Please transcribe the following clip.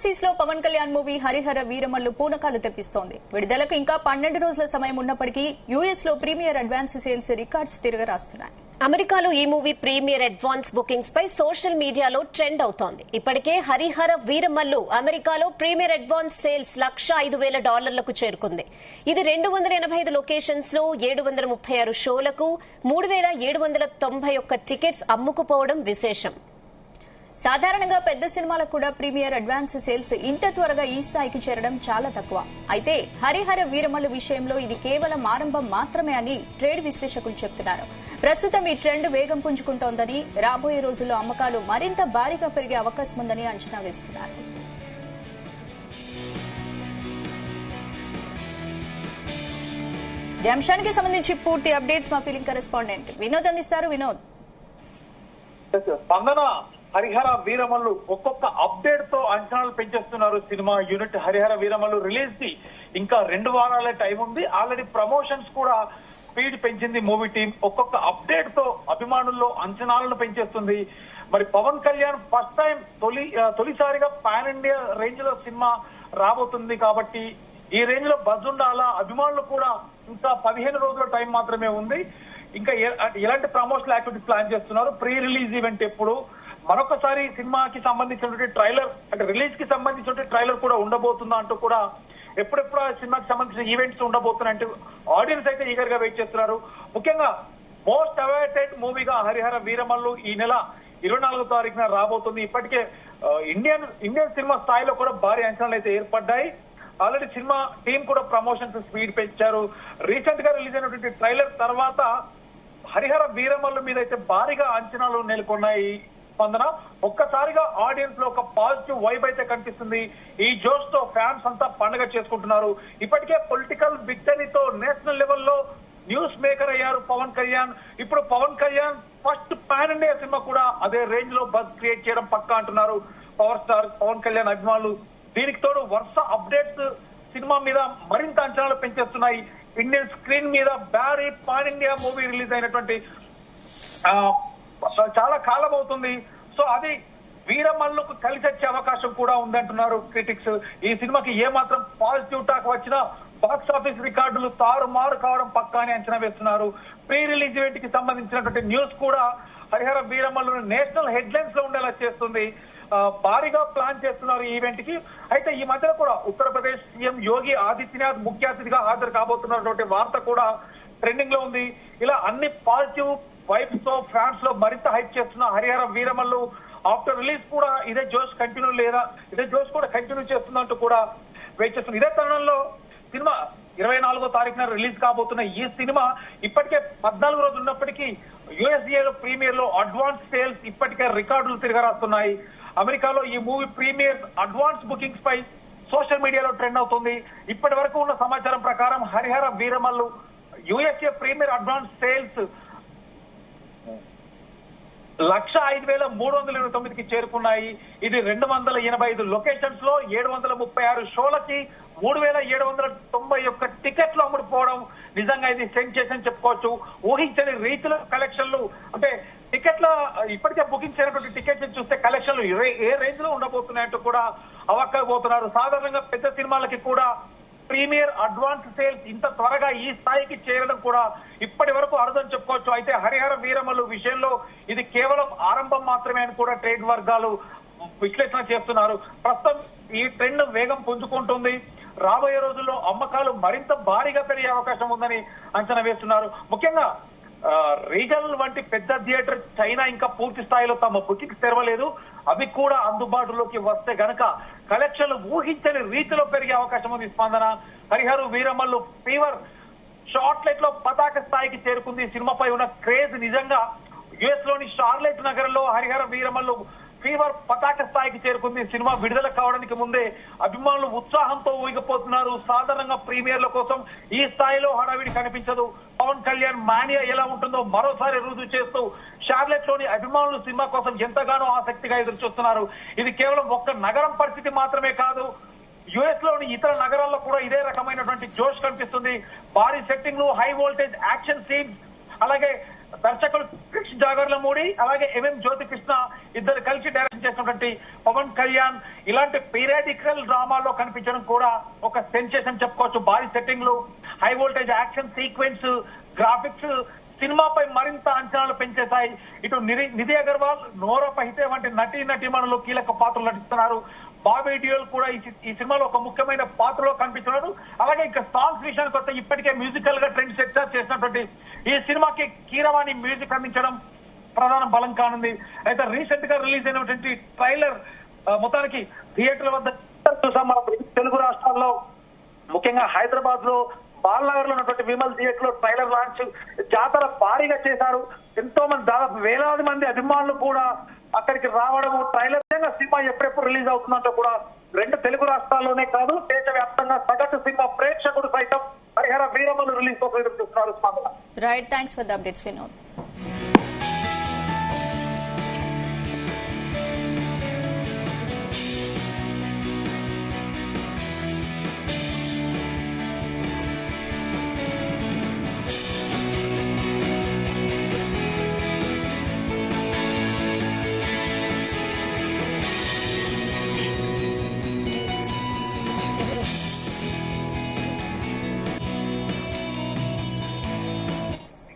Overseas లో Pawan Kalyan movie Harihara Veeramallu పూనకాలు తెప్పిస్తోంది. విడుదలకు ఇంకా 12 రోజుల సమయం ఉన్నప్పటికీ యూఎస్ లో ప్రీమియర్ అడ్వాన్స్ సేల్స్ రికార్డ్స్ తిరగరాస్తున్నాయి. అమెరికాలో ఈ మూవీ ప్రీమియర్ అడ్వాన్స్ బుకింగ్స్ పై సోషల్ మీడియాలో ట్రెండ్ అవుతోంది. ఇప్పటికే హరిహర వీరమల్లు అమెరికాలో ప్రీమియర్ అడ్వాన్స్ సేల్స్ $105,000 చేరుకుంది. ఇది 285 లొకేషన్స్ లో 736 షోలకు 3,791 టికెట్స్ అమ్ముకుపోవడం విశేషం. సాధారణంగా పెద్ద సినిమాలకు కూడా ప్రీమియర్ అడ్వాన్స్ సేల్స్ ఇంత త్వరగా ఈ స్థాయికి చేరడం చాలా తక్కువ. అయితే హరిహర వీరమల్లు విషయంలో ఇది కేవలం ఆరంభం మాత్రమే అని ట్రేడ్ విశ్లేషకులు చెబుతున్నారు. ప్రస్తుతం ఈ ట్రెండ్ వేగం పుంజుకుంటోందని, రాబోయే రోజుల్లో అమ్మకాలు మరింత భారీగా పెరిగే అవకాశం ఉందని అంచనా వేస్తున్నారు. ఈ అంశానికి సంబంధించి పూర్తి అప్డేట్స్ మా ఫిలిం కరెస్పాండెంట్ వినోద్ అందిస్తారు. వినోద్, హరిహర వీరమల్లు ఒక్కొక్క అప్డేట్ తో అంచనాలు పెంచేస్తున్నారు. Cinema unit Harihara Veeramallu release కి ఇంకా 2 వారాలే టైం ఉంది. ఆల్రెడీ ప్రమోషన్స్ కూడా స్పీడ్ పెంచింది మూవీ టీం. ఒక్కొక్క అప్డేట్ తో అభిమానుల్లో అంచనాలను పెంచేస్తుంది. మరి పవన్ కళ్యాణ్ ఫస్ట్ టైం తొలిసారిగా పాన్ ఇండియా రేంజ్ లో సినిమా రాబోతుంది కాబట్టి ఈ రేంజ్ లో బజ్ ఉండాలా. అభిమానులు కూడా ఇంకా 15 రోజుల టైం మాత్రమే ఉంది. ఇంకా ఎలాంటి ప్రమోషనల్ యాక్టివిటీస్ ప్లాన్ చేస్తున్నారు, ప్రీ రిలీజ్ ఈవెంట్ ఎప్పుడు, మరొకసారి సినిమాకి సంబంధించినటువంటి ట్రైలర్ అంటే రిలీజ్ కి సంబంధించిన ట్రైలర్ కూడా ఉండబోతుందా అంటూ కూడా ఎప్పుడెప్పుడు ఆ సినిమాకి సంబంధించిన ఈవెంట్స్ ఉండబోతున్నాయంటూ ఆడియన్స్ అయితే ఈగర్ గా వెయిట్ చేస్తున్నారు. ముఖ్యంగా మోస్ట్ అవైటెడ్ మూవీగా హరిహర వీరమల్లు ఈ నెల 24వ తారీఖున రాబోతుంది. ఇప్పటికే ఇండియన్ సినిమా స్థాయిలో కూడా భారీ అంచనాలు అయితే ఏర్పడ్డాయి. ఆల్రెడీ సినిమా టీం కూడా ప్రమోషన్స్ స్పీడ్ పెంచారు. రీసెంట్ గా రిలీజ్ అయినటువంటి ట్రైలర్ తర్వాత హరిహర వీరమల్లు మీద అయితే భారీగా అంచనాలు నెలకొన్నాయి. స్పందన ఒక్కసారిగా ఆడియన్స్ లో ఒక పాజిటివ్ వైబ్ అయితే కనిపిస్తుంది. ఈ జోష్ తో ఫ్యాన్స్ అంతా పండుగ చేసుకుంటున్నారు. ఇప్పటికే పొలిటికల్ విక్టరీతో నేషనల్ లెవెల్లో న్యూస్ మేకర్ అయ్యారు పవన్ కళ్యాణ్. ఇప్పుడు Pawan Kalyan first pan India సినిమా కూడా అదే రేంజ్ లో బజ్ క్రియేట్ చేయడం పక్కా అంటున్నారు పవర్ స్టార్ పవన్ కళ్యాణ్ అభిమానులు. దీనికి తోడు వరుస అప్డేట్స్ సినిమా మీద మరింత అంచనాలు పెంచేస్తున్నాయి. ఇండియన్ స్క్రీన్ మీద భారీ పాన్ ఇండియా మూవీ రిలీజ్ అయినటువంటి చాలా కాలం అవుతుంది. సో అది వీరమల్లుకు కలిసి వచ్చే అవకాశం కూడా ఉందంటున్నారు క్రిటిక్స్. ఈ సినిమాకి ఏమాత్రం పాజిటివ్ టాక్ వచ్చినా బాక్స్ ఆఫీస్ రికార్డులు తారుమారు కావడం పక్కా అని అంచనా వేస్తున్నారు. ప్రీ రిలీజ్ ఈవెంట్ కి సంబంధించినటువంటి న్యూస్ కూడా హరిహర వీరమల్లును నేషనల్ హెడ్లైన్స్ లో ఉండేలా చేస్తుంది. భారీగా ప్లాన్ చేస్తున్నారు ఈ ఈవెంట్ కి. అయితే ఈ మధ్యలో కూడా ఉత్తరప్రదేశ్ సీఎం యోగి ఆదిత్యనాథ్ ముఖ్య అతిథిగా హాజరు కాబోతున్నటువంటి వార్త కూడా ట్రెండింగ్ లో ఉంది. ఇలా అన్ని పాజిటివ్ వైబ్స్ తో ఫ్యాన్స్ లో మరింత హైప్ చేస్తున్న హరిహర వీరమల్లు ఆఫ్టర్ రిలీజ్ కూడా ఇదే జోష్ కూడా కంటిన్యూ చేస్తుందంటూ కూడా వెయిట్ చేస్తుంది. ఇదే తరుణంలో సినిమా 24వ తారీఖున రిలీజ్ కాబోతున్న ఈ సినిమా ఇప్పటికే 14 రోజులు ఉన్నప్పటికీ యుఎస్ఏ లో ప్రీమియర్ లో అడ్వాన్స్ సేల్స్ ఇప్పటికే రికార్డులు తిరగరాస్తున్నాయి. అమెరికాలో ఈ మూవీ ప్రీమియర్ అడ్వాన్స్ బుకింగ్స్ పై సోషల్ మీడియాలో ట్రెండ్ అవుతుంది. ఇప్పటి వరకు ఉన్న సమాచారం ప్రకారం Harihara Veeramallu USA premiere advance sales 105,329కి చేరుకున్నాయి. ఇది 285 లొకేషన్స్ లో 736 షోలకి 3,791 టికెట్లు అమ్ముడుపోవడం నిజంగా ఇది సెన్సేషన్ చెప్పుకోవచ్చు. ఊహించని రీతిలో కలెక్షన్లు అంటే టికెట్ల ఇప్పటికే బుకింగ్ చేయనటువంటి టికెట్స్ చూస్తే కలెక్షన్లు ఏ రేంజ్ లో ఉండబోతున్నాయంటూ కూడా అవాక్కైపోతున్నారు. సాధారణంగా పెద్ద సినిమాలకి కూడా ప్రీమియర్ అడ్వాన్స్ సేల్స్ ఇంత త్వరగా ఈ స్థాయికి చేరడం కూడా ఇప్పటి వరకు అరుదని చెప్పుకోవచ్చు. అయితే హరిహర వీరమల్లు విషయంలో ఇది కేవలం ఆరంభం మాత్రమే అని కూడా ట్రేడ్ వర్గాలు విశ్లేషణ చేస్తున్నారు. ప్రస్తుతం ఈ ట్రెండ్ వేగం పుంజుకుంటుంది. రాబోయే రోజుల్లో అమ్మకాలు మరింత భారీగా పెరిగే అవకాశం ఉందని అంచనా వేస్తున్నారు. ముఖ్యంగా రీగల్ వంటి పెద్ద థియేటర్ చైనా ఇంకా పూర్తి స్థాయిలో తమ బుకింగ్స్ తెరవలేదు. అవి కూడా అందుబాటులోకి వస్తే గనక కలెక్షన్లు ఊహించని రీతిలో పెరిగే అవకాశం ఉంది. స్పందన హరిహర వీరమల్లు ఫీవర్ షార్ట్లెట్ లో పతాక స్థాయికి చేరుకుంది. సినిమాపై ఉన్న క్రేజ్ నిజంగా యుఎస్ లోని షార్లెట్ నగరంలో హరిహర వీరమల్లు ఫీవర్ పతాక స్థాయికి చేరుకుంది. సినిమా విడుదల కావడానికి ముందే అభిమానులు ఉత్సాహంతో ఊగిపోతున్నారు. సాధారణంగా ప్రీమియర్ల కోసం ఈ స్థాయిలో హడావిడి కనిపించదు. పవన్ కళ్యాణ్ మానియా ఎలా ఉంటుందో మరోసారి రుజువు చేస్తూ షార్లెట్ లోని అభిమానులు సినిమా కోసం ఎంతగానో ఆసక్తిగా ఎదురు చూస్తున్నారు. ఇది కేవలం ఒక్క నగరం పరిస్థితి మాత్రమే కాదు, యుఎస్ లోని ఇతర నగరాల్లో కూడా ఇదే రకమైనటువంటి జోష్ కనిపిస్తుంది. భారీ సెట్టింగ్లు, హై వోల్టేజ్ యాక్షన్ సీన్స్, అలాగే దర్శకుడు క్రిష్ జాగర్లమూడి అలాగే ఎంఎం జ్యోతికృష్ణ ఇద్దరు కలిసి డైరెక్షన్ చేసినటువంటి పవన్ కళ్యాణ్ ఇలాంటి పీరియాడికల్ డ్రామాల్లో కనిపించడం కూడా ఒక సెన్సేషన్ చెప్పుకోవచ్చు. భారీ సెట్టింగ్లు, high voltage action sequence, graphics సినిమాపై మరింత అంచనాలు పెంచేశాయి. ఇటు నిధి అగర్వాల్, నోరా పహితే వంటి నటీమణులు కీలక పాత్రలు నటిస్తున్నారు. బాబీ డియోల్ కూడా ఈ సినిమాలో ఒక ముఖ్యమైన పాత్రలో కనిపిస్తున్నారు. అలాగే ఇంకా సాంగ్స్ విషయానికి వస్తే ఇప్పటికే మ్యూజికల్ గా ట్రెండ్ సెట్ చేసినటువంటి ఈ సినిమాకి కీరవాణి మ్యూజిక్ అందించడం ప్రధాన బలం కానుంది. అయితే రీసెంట్ గా రిలీజ్ అయినటువంటి ట్రైలర్ మొత్తానికి థియేటర్ల వద్ద చూసాం. మన తెలుగు రాష్ట్రాల్లో ముఖ్యంగా హైదరాబాద్ లో బాలనగర్ లో ఉన్నటువంటి విమల్ థియేటర్ లో ట్రైలర్ లాంచ్ జాతర భారీగా చేశారు. ఎంతో మంది దాదాపు వేలాది మంది అభిమానులు కూడా అక్కడికి రావడము, ట్రైలర్ సినిమా ఎప్పుడెప్పుడు రిలీజ్ అవుతుందంటే కూడా రెండు తెలుగు రాష్ట్రాల్లోనే కాదు దేశవ్యాప్తంగా సగటు సినిమా ప్రేక్షకుడు సైతం హరిహర వీరమల్లు రిలీజ్ కోసం ఎదురు చూస్తున్నారు. Right, thanks for the updates Vinod.